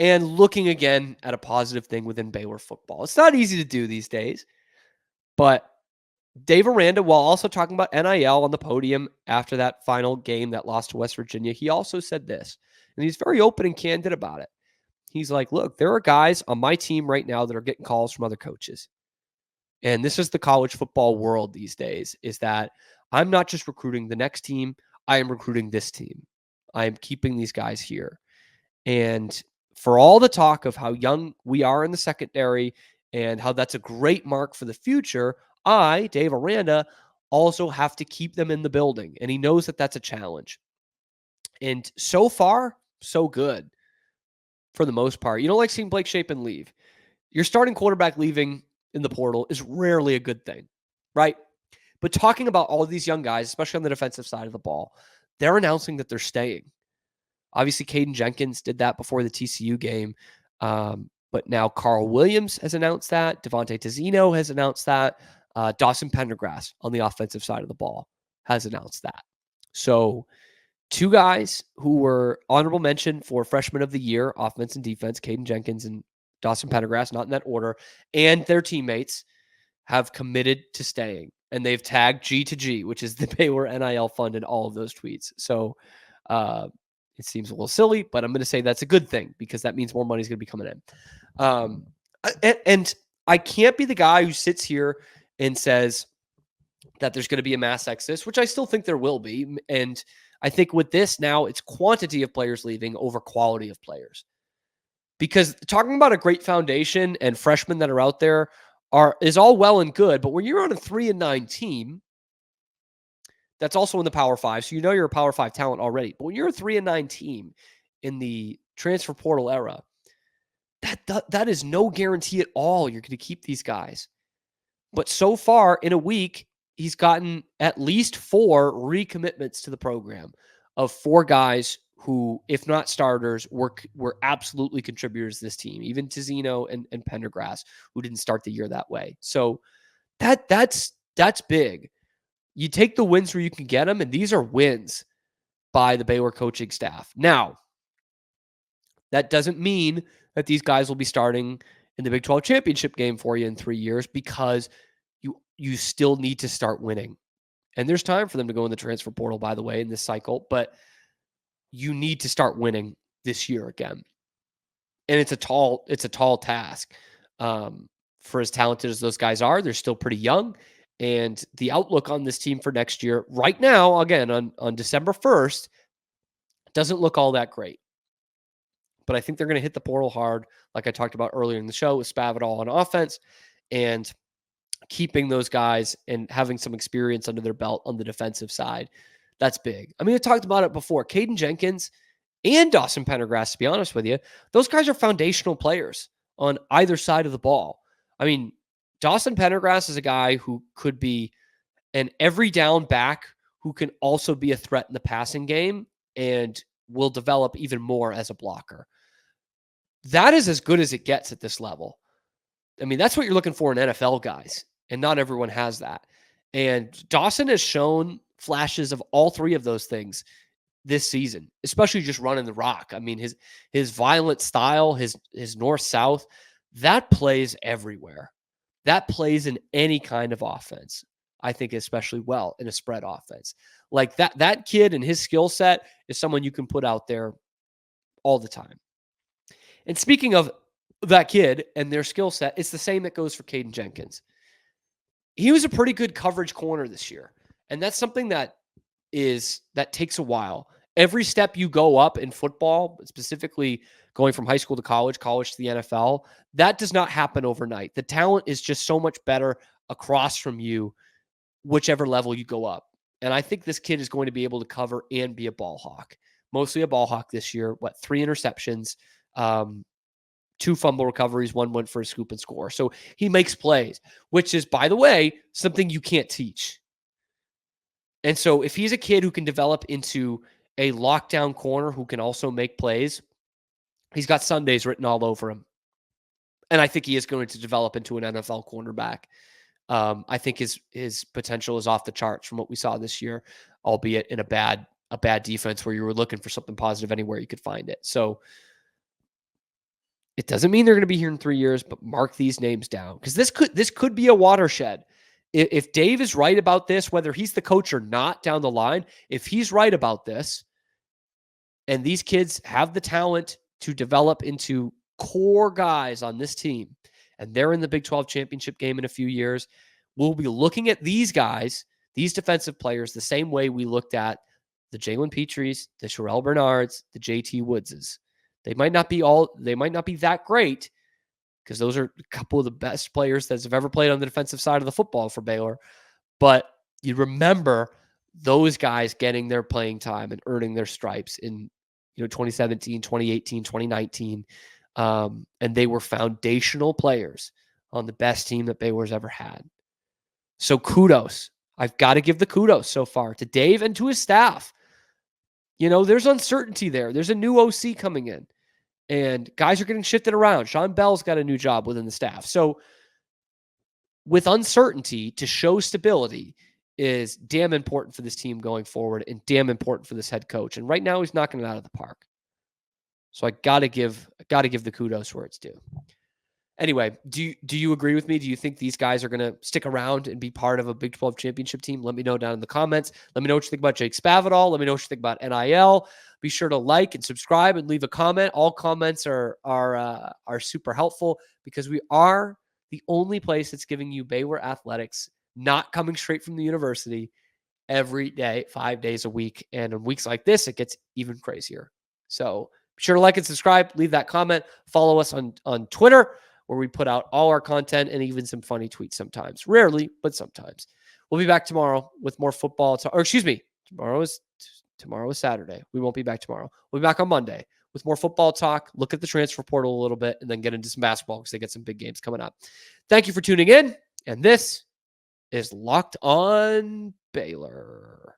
and looking again at a positive thing within Baylor football. It's not easy to do these days, but Dave Aranda, while also talking about NIL on the podium after that final game that lost to West Virginia, he also said this, and he's very open and candid about it. He's like, look, there are guys on my team right now that are getting calls from other coaches. And this is the college football world these days, is that I'm not just recruiting the next team, I am recruiting this team. I am keeping these guys here. And for all the talk of how young we are in the secondary and how that's a great mark for the future, I, Dave Aranda, also have to keep them in the building. And he knows that that's a challenge. And so far, so good for the most part. You don't like seeing Blake Shapen leave. Your starting quarterback leaving in the portal is rarely a good thing, right? But talking about all of these young guys, especially on the defensive side of the ball, they're announcing that they're staying. Obviously, Caden Jenkins did that before the TCU game. But now Carl Williams has announced that. Devontae Tazzino has announced that. Dawson Pendergrass on the offensive side of the ball has announced that. So two guys who were honorable mention for freshman of the year, offense and defense, Caden Jenkins and Dawson Pendergrass, not in that order, and their teammates have committed to staying. And they've tagged G2G, which is the Baylor NIL fund, in all of those tweets. So it seems a little silly, but I'm going to say that's a good thing because that means more money is going to be coming in. And I can't be the guy who sits here and says that there's going to be a mass exodus, which I still think there will be. And I think with this now, it's quantity of players leaving over quality of players. Because talking about a great foundation and freshmen that are out there is all well and good, but when you're on a 3-9 team, that's also in the Power 5, so you know you're a Power 5 talent already. But when you're a 3-9 team in the transfer portal era, that is no guarantee at all you're going to keep these guys. But so far in a week, he's gotten at least 4 recommitments to the program of 4 guys who, if not starters, were absolutely contributors to this team. Even Tazzino and Pendergrass, who didn't start the year that way. So that's big. You take the wins where you can get them, and these are wins by the Baylor coaching staff. Now, that doesn't mean that these guys will be starting in the Big 12 championship game for you in 3 years, because you still need to start winning. And there's time for them to go in the transfer portal, by the way, in this cycle, but you need to start winning this year again. And it's a tall task. For as talented as those guys are, they're still pretty young. And the outlook on this team for next year, right now, again, on December 1st, doesn't look all that great. But I think they're going to hit the portal hard, like I talked about earlier in the show, with Spavital on offense and keeping those guys and having some experience under their belt on the defensive side. That's big. I mean, I talked about it before. Caden Jenkins and Dawson Pendergrass, to be honest with you, those guys are foundational players on either side of the ball. I mean, Dawson Pendergrass is a guy who could be an every down back who can also be a threat in the passing game and will develop even more as a blocker. That is as good as it gets at this level. I mean, that's what you're looking for in NFL guys, and not everyone has that. And Dawson has shown flashes of all 3 of those things this season, especially just running the rock. I mean, his violent style, his north-south, that plays everywhere. That plays in any kind of offense, I think, especially well in a spread offense. Like that kid and his skill set is someone you can put out there all the time. And speaking of that kid and their skill set, it's the same that goes for Caden Jenkins. He was a pretty good coverage corner this year. And that's something that takes a while. Every step you go up in football, specifically going from high school to college to the NFL, that does not happen overnight. The talent is just so much better across from you, whichever level you go up. And I think this kid is going to be able to cover and be a ball hawk. Mostly a ball hawk this year. 3 interceptions, 2 fumble recoveries, 1 went for a scoop and score. So he makes plays, which is, by the way, something you can't teach. And so if he's a kid who can develop into a lockdown corner who can also make plays, he's got Sundays written all over him. And I think he is going to develop into an NFL cornerback. I think his potential is off the charts from what we saw this year, albeit in a bad defense where you were looking for something positive anywhere you could find it. So It doesn't mean they're going to be here in 3 years, but mark these names down because this could be a watershed. If Dave is right about this, whether he's the coach or not down the line, if he's right about this, and these kids have the talent to develop into core guys on this team, and they're in the Big 12 championship game in a few years, we'll be looking at these guys, these defensive players, the same way we looked at the Jalen Petries, the Sherrell Bernards, the JT Woodses. They might not be that great because those are a couple of the best players that have ever played on the defensive side of the football for Baylor. But you remember those guys getting their playing time and earning their stripes in 2017, 2018, 2019. And they were foundational players on the best team that Baylor's ever had. So kudos. I've got to give the kudos so far to Dave and to his staff. There's uncertainty there. There's a new OC coming in. And guys are getting shifted around. Sean Bell's got a new job within the staff. So with uncertainty, to show stability is damn important for this team going forward and damn important for this head coach. And right now he's knocking it out of the park. So I gotta give the kudos where it's due. Anyway, do you agree with me? Do you think these guys are going to stick around and be part of a Big 12 championship team? Let me know down in the comments. Let me know what you think about Jake Spavital. Let me know what you think about NIL. Be sure to like and subscribe and leave a comment. All comments are super helpful because we are the only place that's giving you Baylor athletics, not coming straight from the university, every day, 5 days a week. And in weeks like this, it gets even crazier. So be sure to like and subscribe. Leave that comment. Follow us on Twitter, where we put out all our content and even some funny tweets sometimes. Rarely, but sometimes. We'll be back tomorrow with more football. Tomorrow is Saturday. We won't be back tomorrow. We'll be back on Monday with more football talk, look at the transfer portal a little bit, and then get into some basketball because they get some big games coming up. Thank you for tuning in, and this is Locked On Baylor.